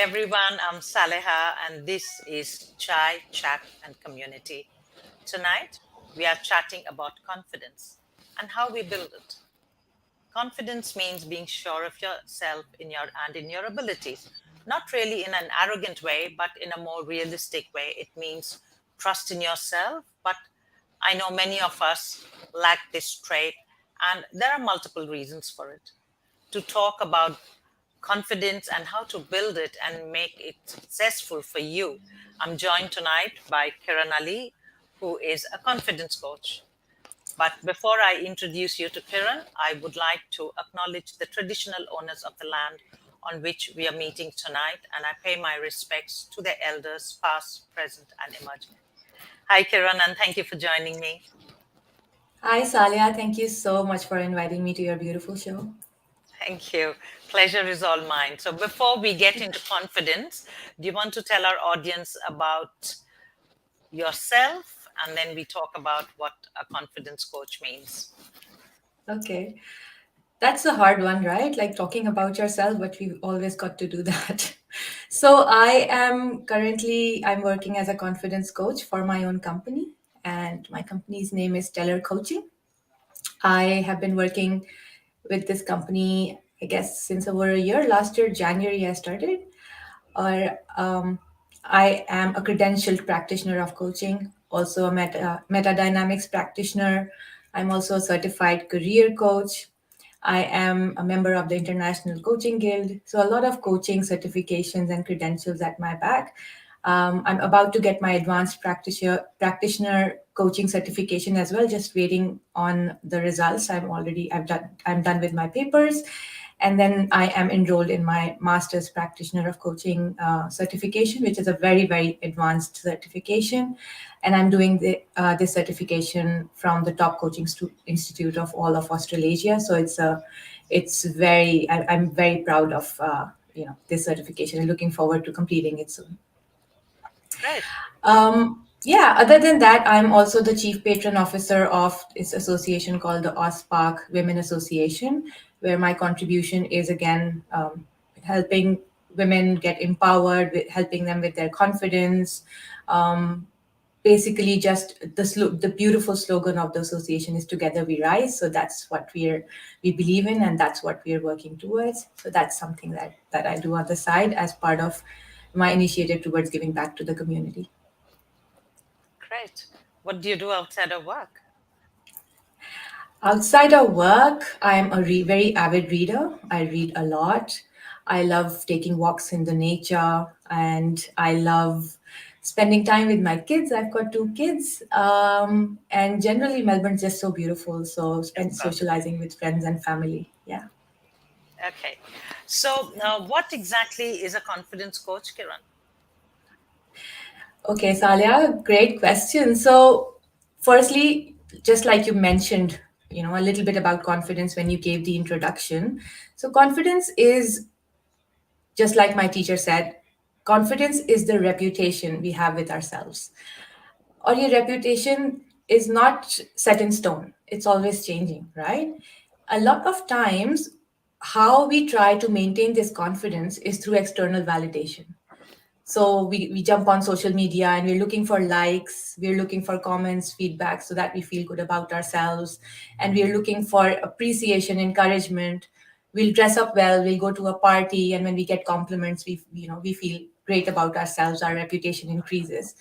everyone, I'm Saleha, and this is Chai, Chat, and Community. Tonight, we are chatting about confidence and how we build it. Confidence means being sure of yourself in your abilities, not really in an arrogant way, but in a more realistic way. It means trust in yourself, but I know many of us lack this trait, and there are multiple reasons for it. To talk about confidence and how to build it and make it successful for you, I'm joined tonight by Kiran Ali, who is a confidence coach. But before I introduce you to Kiran, I would like to acknowledge the traditional owners of the land on which we are meeting tonight, and I pay my respects to the elders, past, present, and emerging. Hi, Kiran, and thank you for joining me. Hi, Salia. Thank you so much for inviting me to your beautiful show. Thank you. Pleasure is all mine. So, before we get into confidence, do you want to tell our audience about yourself? And then we talk about what a confidence coach means. Okay. That's a hard one, right? Like talking about yourself, but we've always got to do that. So I'm working as a confidence coach for my own company, and my company's name is Stellar Coaching. I have been working with this company, I guess, since over a year. Last year, January, I started. Or I am a credentialed practitioner of coaching, also a meta dynamics practitioner. I'm also a certified career coach. I am a member of the International Coaching Guild. So, a lot of coaching certifications and credentials at my back. I'm about to get my advanced practitioner coaching certification as well. Just waiting on the results. I'm done with my papers, and then I am enrolled in my master's practitioner of coaching certification, which is a very advanced certification, and I'm doing this certification from the top institute of all of Australasia. So I'm very proud of this certification and looking forward to completing it soon. Great. Yeah, other than that, I'm also the chief patron officer of this association called the OSPARC Women Association, where my contribution is again helping women get empowered, helping them with their confidence. Basically, just the beautiful slogan of the association is "Together We Rise." So that's what we believe in, and that's what we are working towards. So that's something that I do on the side as part of my initiative towards giving back to the community. Great. What do you do outside of work? Outside of work, I'm a very avid reader. I read a lot. I love taking walks in the nature, and I love spending time with my kids. I've got two kids, and generally Melbourne's just so beautiful. So spend It's lovely. socializing with friends and family. Yeah. Okay. So, what exactly is a confidence coach, Kiran? Okay, Salia, great question. So, firstly, just like you mentioned, a little bit about confidence when you gave the introduction. So, confidence is just like my teacher said, confidence is the reputation we have with ourselves. Or your reputation is not set in stone, it's always changing, right? A lot of times, how we try to maintain this confidence is through external validation. So we jump on social media and we're looking for likes, we're looking for comments, feedback so that we feel good about ourselves. And we're looking for appreciation, encouragement. We'll dress up well, we'll go to a party, and when we get compliments, we feel great about ourselves, our reputation increases.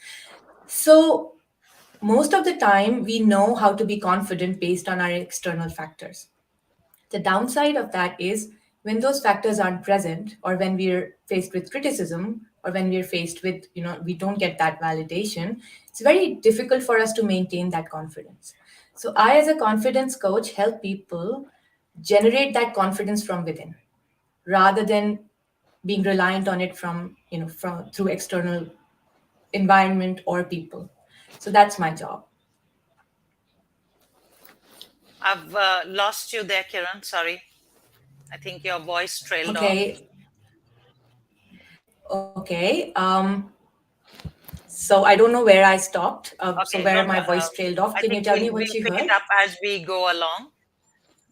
So most of the time we know how to be confident based on our external factors. The downside of that is when those factors aren't present, or when we're faced with criticism, or when we're faced with, we don't get that validation, it's very difficult for us to maintain that confidence. So, I, as a confidence coach, help people generate that confidence from within rather than being reliant on it from through external environment or people. So that's my job. I've lost you there, Kiran. Sorry. I think your voice trailed off. Okay. Okay. So I don't know where I stopped. So Okay, where no, my voice trailed off. I Can you think tell me we'll what you pick it heard? up as we go along.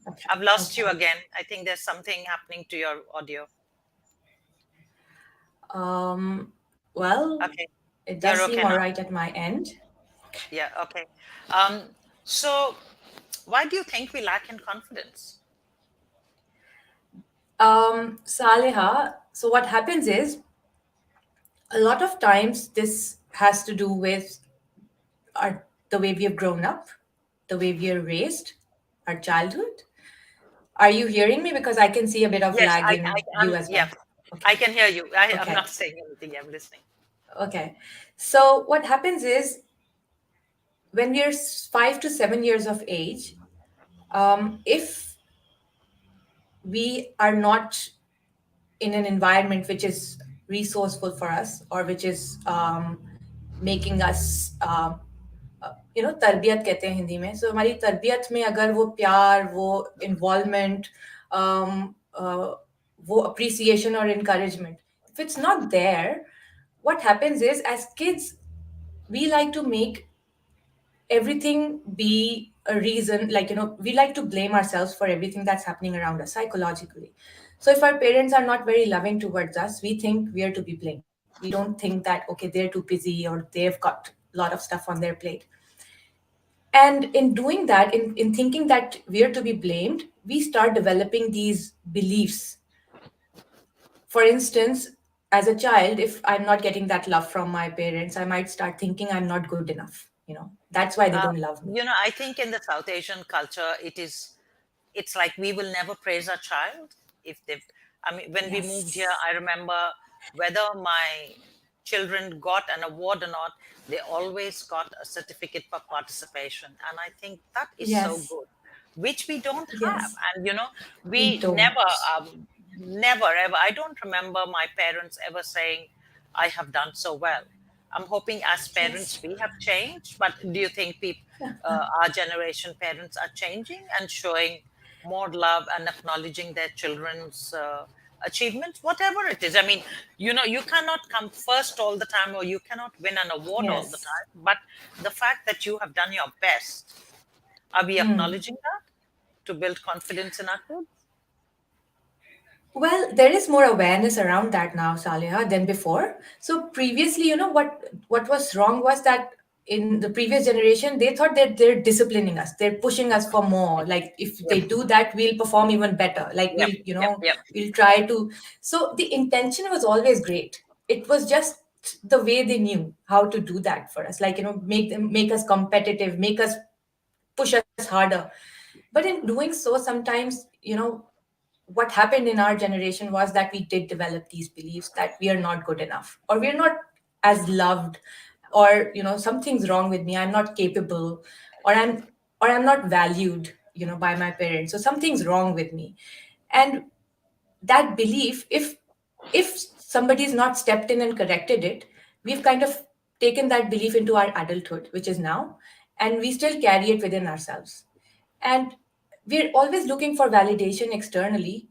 Okay. I've lost you Okay. again. I think there's something happening to your audio. Um, well, Okay, it you're does okay seem all now. right at my end. Yeah, okay. Um, so, why do you think we lack in confidence? Saleha, so what happens is a lot of times this has to do with the way we have grown up, the way we are raised, our childhood. Are you hearing me? Because I can see a bit of Yes, lag in you as yeah, well. Okay. I can hear you. I'm Okay. not saying anything. I'm listening. Okay. So what happens is when we're 5 to 7 years of age, if we are not in an environment which is resourceful for us or which is making us तरबियत कहते हैं हिंदी में सो हमारी तरबियत में अगर वो प्यार वो इन्वॉल्वमेंट वो अप्रिसिएशन और encouragement, if it's not there, what happens is as kids we like to make everything be a reason, like we like to blame ourselves for everything that's happening around us psychologically. So if our parents are not very loving towards us, we think we are to be blamed. We don't think that okay, they're too busy or they've got a lot of stuff on their plate. And in doing that, in thinking that we are to be blamed, we start developing these beliefs. For instance, as a child, if I'm not getting that love from my parents, I might start thinking I'm not good enough. That's why they Uh, don't love me. I think in the South Asian culture, it's like we will never praise a child if they've. I mean, when we moved here, Yes. I remember whether my children got an award or not, they always got a certificate for participation, and I think that is so Yes. good, which we don't have. Yes. And We we never, don't. never ever. I don't remember my parents ever saying, "I have done so well." I'm hoping as Yes. parents we have changed, but do you think our generation parents are changing and showing more love and acknowledging their children's achievements, whatever it is? I mean, you cannot come first all the time or you cannot win an award all the Yes. time, but the fact that you have done your best, are we acknowledging that to build confidence in our kids? Well, there is more awareness around that now, Saliha, than before. So previously, what was wrong was that in the previous generation, they thought that they're disciplining us, they're pushing us for more. Like if Yep, they do that, we'll perform even better. Like yep, yep, yep. we'll try to. So the intention was always great. It was just the way they knew how to do that for us. Like make us competitive, make us push us harder. But in doing so, sometimes what happened in our generation was that we did develop these beliefs that we are not good enough or we are not as loved, or something's wrong with me, I'm not capable, or I'm not valued by my parents, so something's wrong with me. And that belief, if somebody's not stepped in and corrected it, we've kind of taken that belief into our adulthood, which is now, and we still carry it within ourselves. And we're always looking for validation externally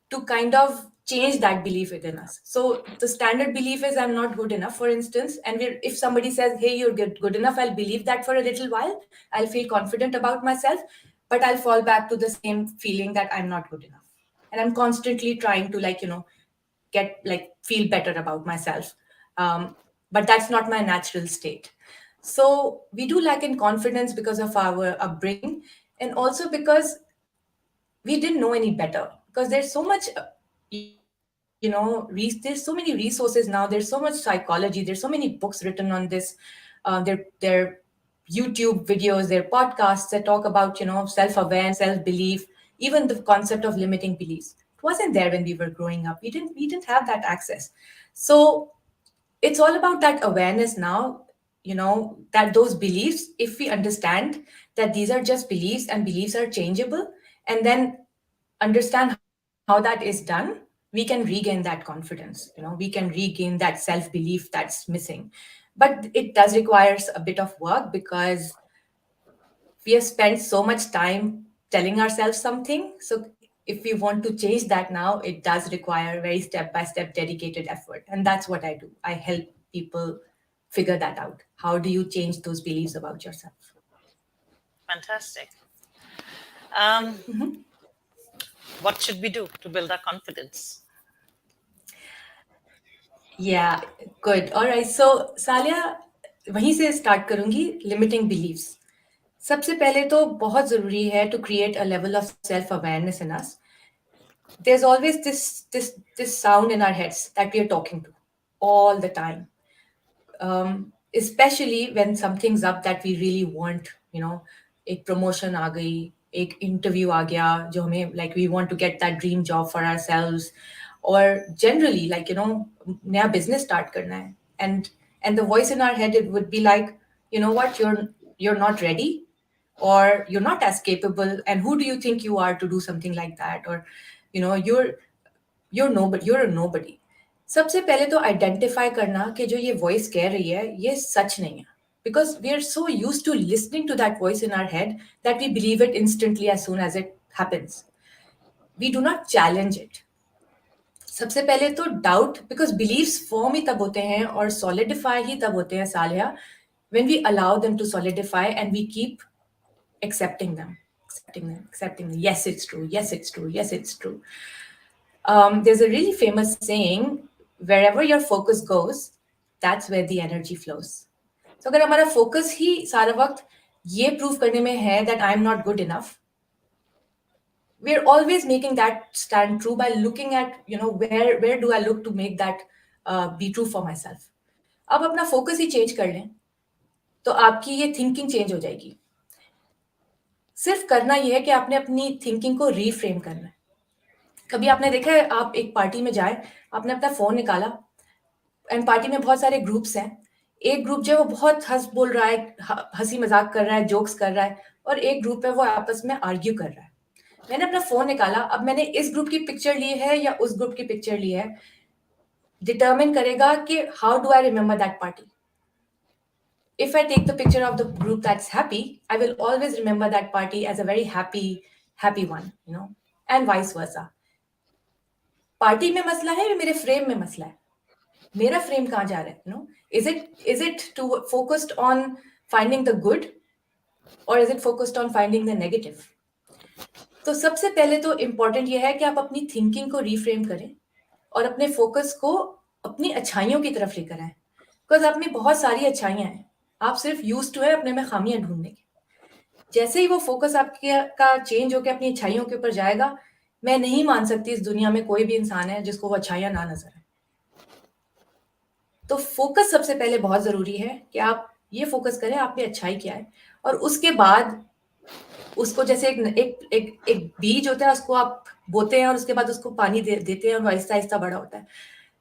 to kind of change that belief within us. So the standard belief is I'm not good enough, for instance, and if somebody says, "Hey, you're good enough," I'll believe that for a little while. I'll feel confident about myself, but I'll fall back to the same feeling that I'm not good enough, and I'm constantly trying to get feel better about myself. But that's not my natural state. So we do lack in confidence because of our upbringing, and also because we didn't know any better, because there's so much there's so many resources now, there's so much psychology, there's so many books written on this. There YouTube videos, there podcasts that talk about self-awareness, self-belief, even the concept of limiting beliefs. It wasn't there when we were growing up. We didn't have that access. So it's all about that awareness now, that those beliefs, if we understand that these are just beliefs and beliefs are changeable, and then understand how that is done, we can regain that confidence. We can regain that self belief that's missing. But it does require a bit of work, because we have spent so much time telling ourselves something. So if we want to change that now, it does require very step by step dedicated effort. And that's what I do. I help people figure that out. How do you change those beliefs about yourself? Fantastic. Um, what should we do to build our confidence? Yeah, good. All right. So सालिया वहीं से start करूंगी. Limiting believes. सबसे पहले तो बहुत ज़रूरी है to create a level of self awareness in us. There's always this sound in our heads that we are talking to all the time, especially when something's up that we really want. You know, एक promotion आ गई, एक interview आ गया जो हमें, like, we want to get that dream job for ourselves, or generally, like, you know, नया business start करना है. And the voice in our head, it would be like, you know what, you're not ready, or you're not as capable, and who do you think you are to do something like that, or you know, you're a nobody. सबसे पहले तो identify करना कि जो ये voice कह रही है ये सच नहीं है, because we are so used to listening to that voice in our head that we believe it instantly as soon as it happens. We do not challenge it. सबसे पहले तो डाउट, बिकॉज बिलीव्स फॉर्म ही तब होते हैं और solidify ही तब होते हैं सालिया, when we allow them to solidify and we keep accepting them, accepting them, accepting them. Yes, it's true. Yes, it's true. Yes, it's true. There's a really famous saying, wherever your focus goes, that's where the energy flows. So अगर हमारा focus ही सारा वक्त ये prove करने में है that I'm not good enough, we're always making that stand true by looking at, you know, where do I look to make that be true for myself. अब अपना focus ही change कर लें तो आपकी ये thinking change हो जाएगी. सिर्फ करना ये है कि आपने अपनी थिंकिंग को रीफ्रेम करना है. कभी आपने देखा है, आप एक पार्टी में जाए, आपने अपना फोन निकाला, एंड पार्टी में बहुत सारे ग्रुप्स हैं. एक ग्रुप जो है वो बहुत हंस बोल रहा है, हंसी मजाक कर रहा है, जोक्स कर रहा है, और एक ग्रुप है वो आपस में आर्ग्यू कर रहा है. मैंने अपना फोन निकाला, अब मैंने इस ग्रुप की पिक्चर ली है या उस ग्रुप की पिक्चर ली है, डिटर्मिन करेगा कि how do I remember that party. If I take the picture of the group that's happy, I will always remember that party as a very happy one, you know, and vice versa. Party में मसला है या मेरे frame में मसला है? मेरा frame कहाँ जा रहा है? You know, is it to focused on finding the good, or is it focused on finding the negative? तो सबसे पहले तो इम्पोर्टेंट ये है कि आप अपनी थिंकिंग को रीफ्रेम करें और अपने फोकस को अपनी अच्छाइयों की तरफ लेकर आए. बिकॉज आप में बहुत सारी अच्छाइयां हैं, आप सिर्फ यूज टू है अपने में खामियां ढूंढने की. जैसे ही वो फोकस आपके का चेंज होकर अपनी अच्छाइयों के ऊपर जाएगा, मैं नहीं मान सकती इस दुनिया में कोई भी इंसान है जिसको वो अच्छाइयां ना नजर आए. तो फोकस सबसे पहले बहुत जरूरी है कि आप ये फोकस करें आप में अच्छाई क्या है, और उसके बाद उसको जैसे एक बीज होता है, उसको आप बोते हैं और उसके बाद उसको पानी देते हैं और वो आहिस्ता आहिस्ता बड़ा होता है.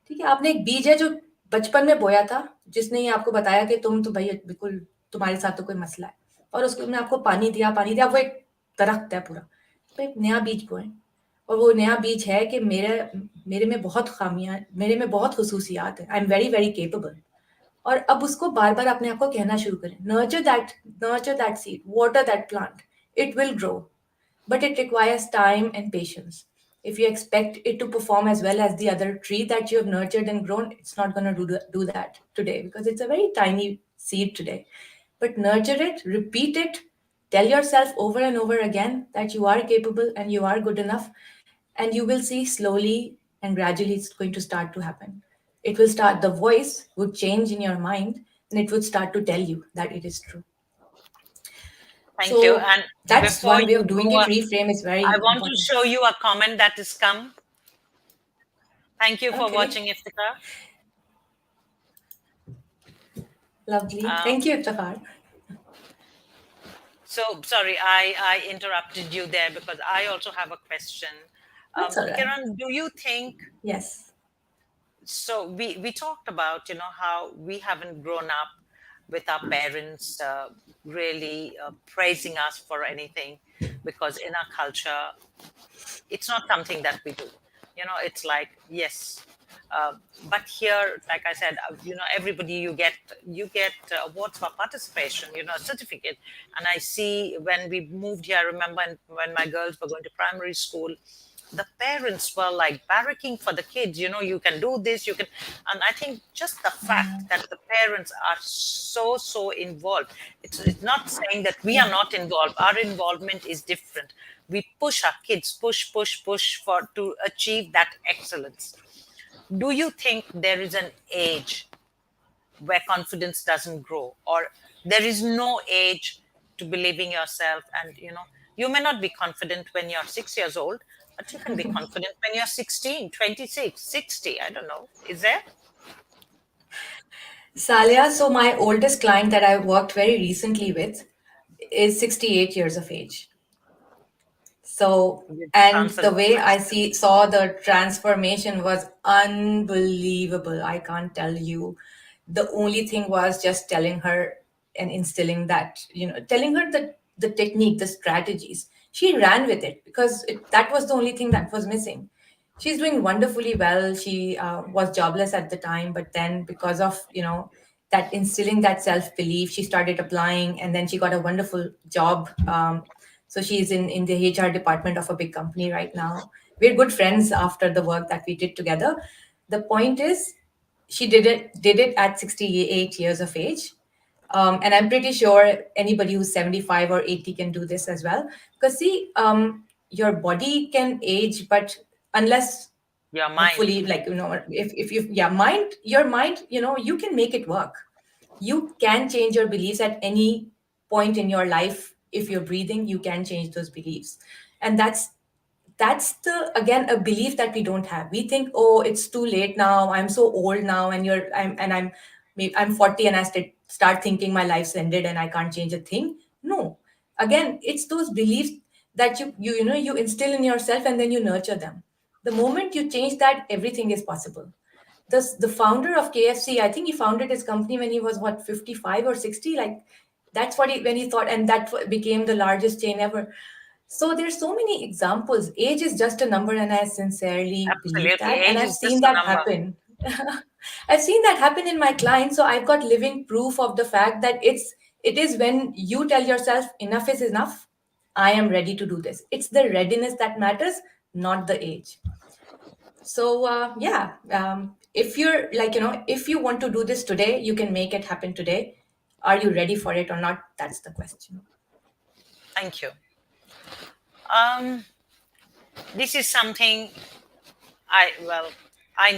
ठीक है, आपने एक बीज है जो बचपन में बोया था, जिसने ये आपको बताया कि तुम तो भाई बिल्कुल तुम्हारे साथ तो कोई मसला है, और उसको मैं आपको पानी दिया, वो एक दरख्त है पूरा. तो एक नया बीज बोए, और वो नया बीज है कि मेरे में बहुत खामियां, मेरे में बहुत खसूसियात है, I am very very capable. और अब उसको बार बार अपने आप को कहना शुरू करें, nurture that seed, water that plant, it will grow, but it requires time and patience. If you expect it to perform as well as the other tree that you have nurtured and grown, it's not going to do that today, because it's a very tiny seed today. But nurture it, repeat it, tell yourself over and over again that you are capable and you are good enough, and you will see slowly and gradually it's going to start to happen. It will start, the voice would change in your mind, and it would start to tell you that it is true. Thank you. So And that's before one way you of doing go, it. Reframe is very I want to important. show you a comment that has come. Thank you for Okay, watching, Iftikhar. lovely. Um, Thank you, Iftihar. so sorry, I interrupted you there because I also have a question. That's all right. Kiran, do you think Yes. so? We talked about how we haven't grown up with our parents really praising us for anything, because in our culture it's not something that we do. It's like, yes, uh, but here, like I said, everybody, you get awards for participation, a certificate. And I see when we moved here, I remember when my girls were going to primary school, the parents were like barracking for the kids, you can do this, you can. And I think just the fact that the parents are so involved, it's not saying that we are Yeah. not involved. Our involvement is different. We push our kids, push for to achieve that excellence. Do you think there is an age where confidence doesn't grow, or there is no age to believing yourself? And you may not be confident when you're 6 years old, but you can be confident when you're 16, 26, 60. I don't know. Is there? Salia, so my oldest client that I worked very recently with is 68 years of age. So, Which and answers the the way I question. saw the transformation was unbelievable. I can't tell you. The only thing was just telling her and instilling that, telling her the technique, the strategies. She ran with it because that was the only thing that was missing. She's doing wonderfully well. She was jobless at the time, but then because of, that instilling that self belief, she started applying and then she got a wonderful job. So she's in the HR department of a big company right now. We're good friends after the work that we did together. The point is, she did it at 68 years of age. And I'm pretty sure anybody who's 75 or 80 can do this as well. Because see, your body can age, but unless Your mind. hopefully, like, if you, yeah, mind, your mind, you can make it work. You can change your beliefs at any point in your life. If you're breathing, you can change those beliefs. And that's the, again, a belief that we don't have. We think, oh, it's too late now, I'm so old now, and I'm 40 and I start thinking my life's ended and I can't change a thing. No, again, it's those beliefs that you instill in yourself and then you nurture them. The moment you change that, everything is possible. The founder of KFC, I think he founded his company when he was what, 55 or 60, like that's what he when he thought, and that became the largest chain ever. So there's so many examples. Age is just a number, and I sincerely believe Absolutely. that. And Age I've is seen just a that number. happen. I've seen that happen in my clients. So I've got living proof of the fact that it is when you tell yourself enough is enough. I am ready to do this. It's the readiness that matters, not the age. So yeah, if you're like, if you want to do this today, you can make it happen today. Are you ready for it or not? That's the question. Thank you. Um, this is something I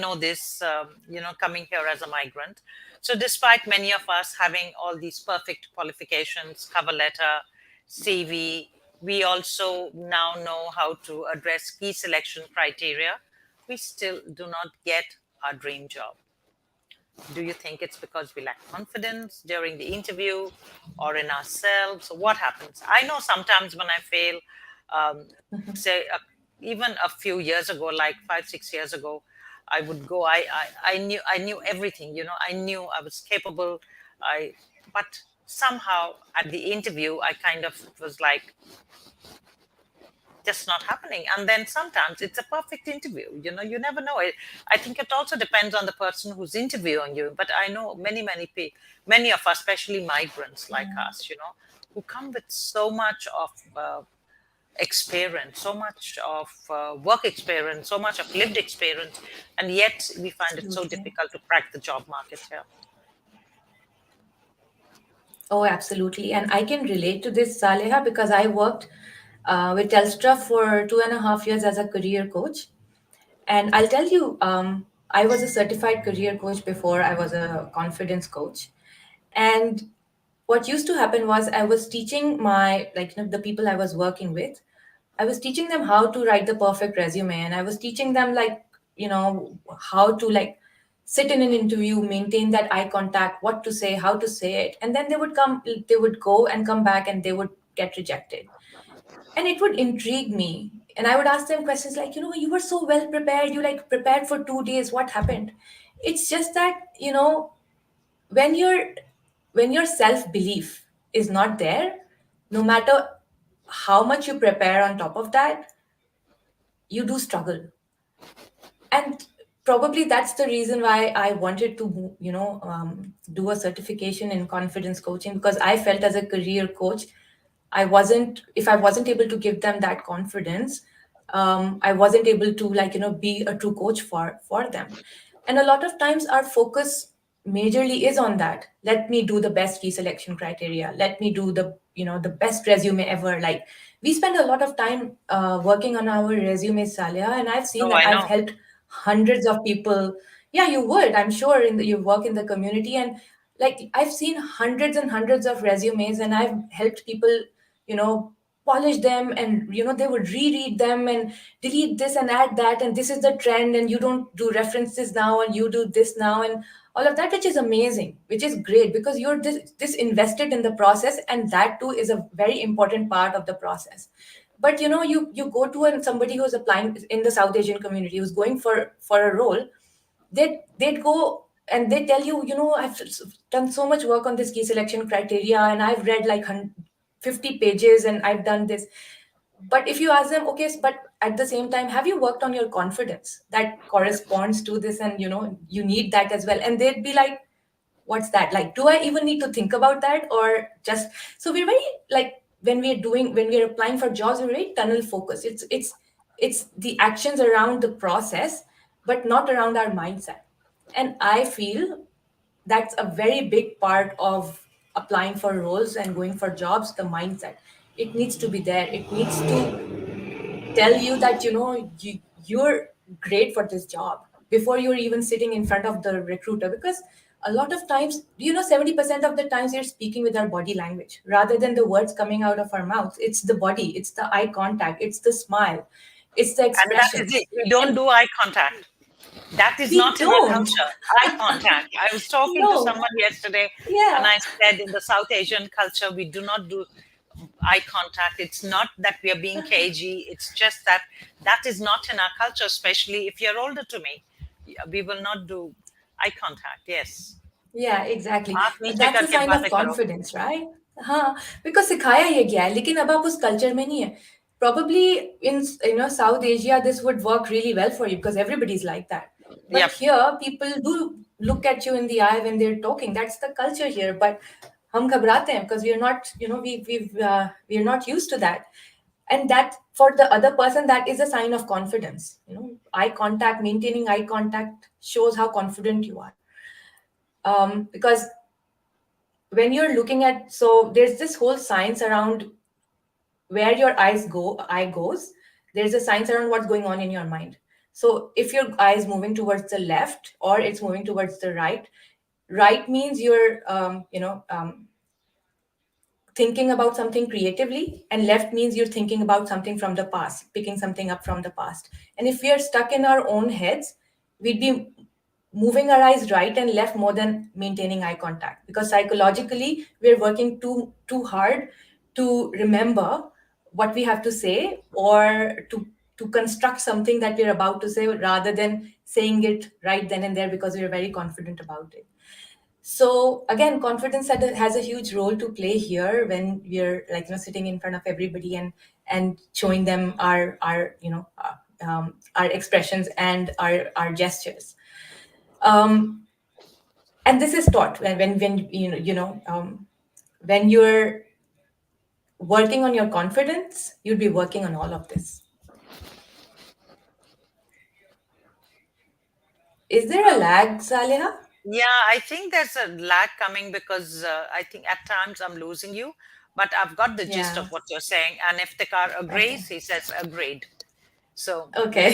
know this, coming here as a migrant. So, despite many of us having all these perfect qualifications, cover letter, CV, we also now know how to address key selection criteria. We still do not get our dream job. Do you think it's because we lack confidence during the interview or in ourselves? What happens? I know sometimes when I fail, um, say, even a few years ago, like 5, 6 years ago, I would go. I knew everything. I knew I was capable. But somehow at the interview, I kind of was like, just not happening. And then sometimes it's a perfect interview. You never know it. I think it also depends on the person who's interviewing you. But I know many people, many of us, especially migrants like us, who come with so much of experience, so much of work experience, so much of lived experience, and yet we find it so Absolutely. difficult to crack the job market here. Oh, absolutely. And I can relate to this, Saleha, because I worked with Telstra for 2.5 years as a career coach. And I'll tell you, I was a certified career coach before I was a confidence coach. And what used to happen was I was teaching the people I was working with, I was teaching them how to write the perfect resume. And I was teaching them, like, how to, like, sit in an interview, maintain that eye contact, what to say, how to say it. And then they would go and come back and they would get rejected. And it would intrigue me. And I would ask them questions like, you were so well prepared. You, like, prepared for 2 days. What happened? It's just that, when your self belief is not there, no matter how much you prepare on top of that, you do struggle. And probably that's the reason why I wanted to, do a certification in confidence coaching, because I felt as a career coach, if I wasn't able to give them that confidence, I wasn't able to, like, be a true coach for them. And a lot of times our focus majorly is on that. Let me do the best key selection criteria. Let me do the best resume ever. Like, we spend a lot of time working on our resumes, Salia, and I've seen Oh, that I I've know. helped hundreds of people. Yeah, you would, I'm sure, you work in the community, and like I've seen hundreds and hundreds of resumes, and I've helped people, you know, polish them, and they would reread them and delete this and add that, and this is the trend, and you don't do references now, and you do this now, and all of that, which is amazing, which is great, because you're this invested in the process, and that too is a very important part of the process. But you go to somebody who's applying in the South Asian community, who's going for a role. They'd go and they tell you, I've done so much work on this key selection criteria, and I've read like 50 pages, and I've done this. But if you ask them, okay, but at the same time, have you worked on your confidence that corresponds to this, and you need that as well, and they'd be like, what's that, like, do I even need to think about that, or just. So we're very, like, when we're applying for jobs, we're very tunnel focused. It's the actions around the process, but not around our mindset. And I feel that's a very big part of applying for roles and going for jobs. The mindset, it needs to be there. It needs to tell you that you're great for this job before you're even sitting in front of the recruiter. Because a lot of times, 70% of the times we're speaking with our body language rather than the words coming out of our mouths. It's the body, it's the eye contact, it's the smile, it's the And that is expressions. it. We don't And do eye contact. That is we not in our don't. culture. Eye contact. I was talking to No. someone yesterday, and Yeah. I said in the South Asian culture, we do not do eye contact. It's not that we are being cagey. It's just that that is not in our culture, especially if you're older to me. We will not do eye contact. Yes. Yeah, exactly. आप But नीचे that's a करके sign of बातें करो. confidence, right? हाँ, because सिखाया ये गया है, लेकिन अब आप उस culture में नहीं है. Probably in South Asia, this would work really well for you because everybody's like that. But Yep. here, people do look at you in the eye when they're talking. That's the culture here. But हम घबराते हैं because we're not, we're not used to that. And that, for the other person, that is a sign of confidence. Eye contact, maintaining eye contact shows how confident you are. Because when you're looking at, so there's this whole science around where your eye goes. There's a science around what's going on in your mind. So if your eye is moving towards the left or it's moving towards the right, right means you're thinking about something creatively, and left means you're thinking about something from the past, picking something up from the past. And if we are stuck in our own heads, we'd be moving our eyes right and left more than maintaining eye contact, because psychologically we're working too hard to remember what we have to say, or to construct something that we're about to say, rather than saying it right then and there because we're very confident about it. So again, confidence has a huge role to play here when we're, like, sitting in front of everybody and showing them our expressions and our gestures. Um, and this is taught when when you're working on your confidence, you'd be working on all of this. Is there a Um, lag, Saleha? yeah, I think there's a lag coming because I think at times I'm losing you, but I've got the gist Yeah. of what you're saying. And if Tikar Okay. agrees, he says agreed. So yes. Okay.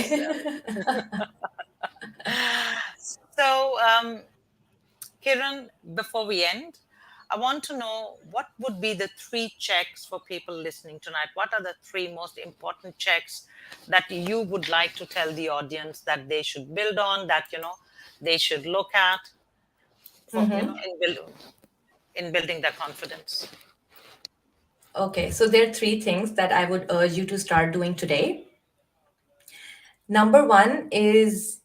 So, Kiran, before we end, I want to know what would be the three checks for people listening tonight. What are the three most important checks that you would like to tell the audience that they should build on, that they should look at for in building their confidence? Okay, so there are three things that I would urge you to start doing today. Number one is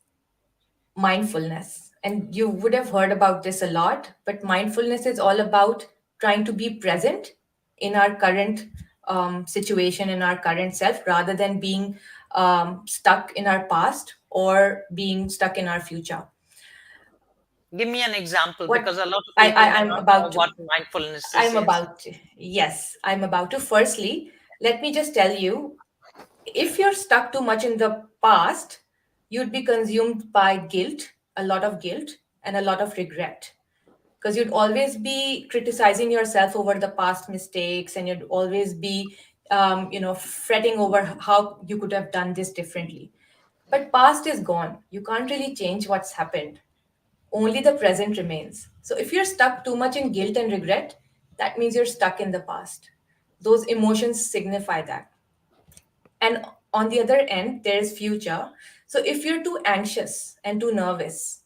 mindfulness. And you would have heard about this a lot, but mindfulness is all about trying to be present in our current situation, in our current self, rather than being stuck in our past or being stuck in our future. Give me an example What because a lot of I, people I may I'm not know about what to mindfulness is. I'm Yes. about to yes, I'm about to. Firstly, let me just tell you, if you're stuck too much in the past, you'd be consumed by guilt, a lot of guilt, and a lot of regret. Because you'd always be criticizing yourself over the past mistakes, and you'd always be, fretting over how you could have done this differently. But past is gone. You can't really change what's happened. Only the present remains. So if you're stuck too much in guilt and regret, that means you're stuck in the past. Those emotions signify that. And on the other end, there is future. So if you're too anxious and too nervous,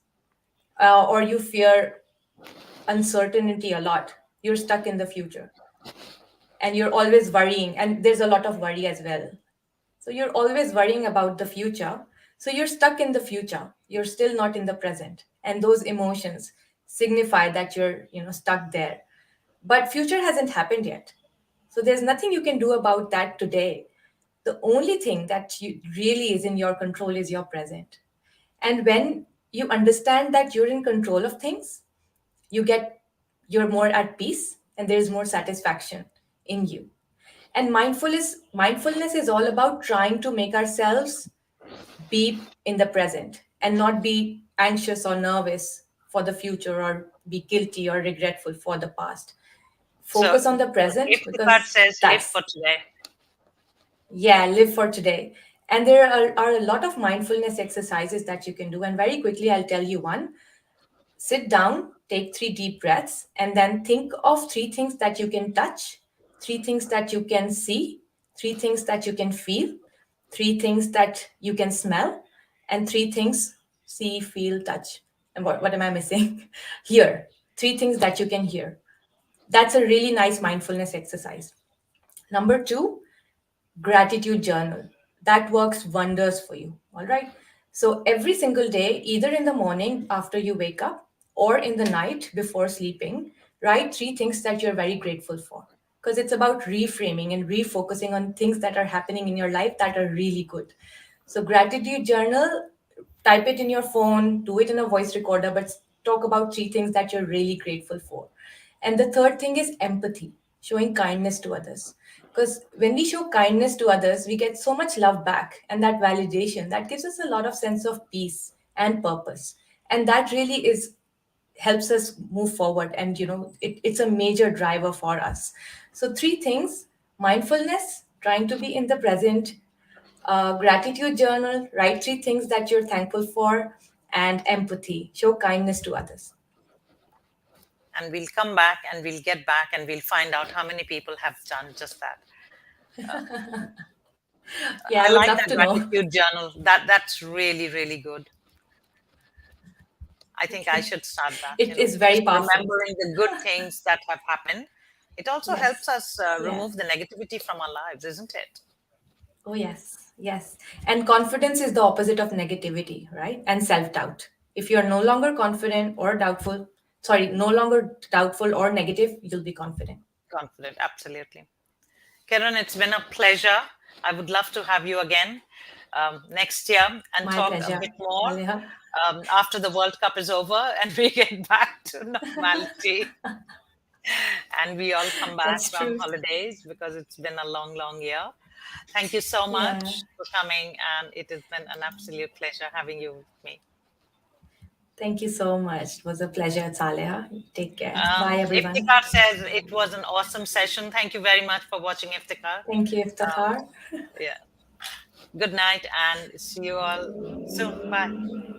or you fear uncertainty a lot, you're stuck in the future. And you're always worrying, and there's a lot of worry as well. So you're always worrying about the future. So you're stuck in the future. You're still not in the present. And those emotions signify that you're, stuck there. But future hasn't happened yet. So there's nothing you can do about that today. The only thing that really is in your control is your present. And when you understand that you're in control of things, you're more at peace and there's more satisfaction in you. And mindfulness is all about trying to make ourselves be in the present and not be anxious or nervous for the future or be guilty or regretful for the past. So Focus on the present if the card because says live that's, for today, yeah, live for today. And there are a lot of mindfulness exercises that you can do. And very quickly, I'll tell you one. Sit down, take 3 deep breaths, and then think of 3 things that you can touch, 3 things that you can see, 3 things that you can feel, 3 things that you can smell, and 3 things see, feel, touch. And what am I missing? Hear. 3 things that you can hear. That's a really nice mindfulness exercise. Number two, gratitude journal. That works wonders for you. All right. So every single day, either in the morning after you wake up or in the night before sleeping, write 3 things that you're very grateful for. Because it's about reframing and refocusing on things that are happening in your life that are really good. So, gratitude journal, type it in your phone, do it in a voice recorder, but talk about 3 things that you're really grateful for. And the third thing is empathy, showing kindness to others. Because when we show kindness to others, we get so much love back and that validation that gives us a lot of sense of peace and purpose. And that really is helps us move forward. And it's a major driver for us. So 3 things: mindfulness, trying to be in the present, gratitude journal, write 3 things that you're thankful for, and empathy, show kindness to others. and we'll come back and we'll get back and we'll find out how many people have done just that. Yeah, I I would like love that to know. gratitude journal. That's really, really good. I think I Okay. should start that, It is just very powerful. remembering the good things that have happened. It also helps Yes. us Yeah. remove the negativity from our lives, isn't it? Oh, yes. Yes. And confidence is the opposite of negativity, right? And self doubt. If you're no longer confident or doubtful, sorry, no longer doubtful or negative, you'll be confident. Confident, absolutely. Kiran, it's been a pleasure. I would love to have you again next year and My talk a pleasure, bit more Aleha. after the World Cup is over and we get back to normality and we all come back That's from true. holidays because it's been a long, long year. Thank you so Yeah. much for coming, and it has been an absolute pleasure having you with me. Thank you so much. It was a pleasure, Saleha. Take care. Bye, everyone. Iftikhar says it was an awesome session. Thank you very much for watching, Iftikhar. Thank you, Um, Iftikhar. yeah. Good night and see you all soon. Bye.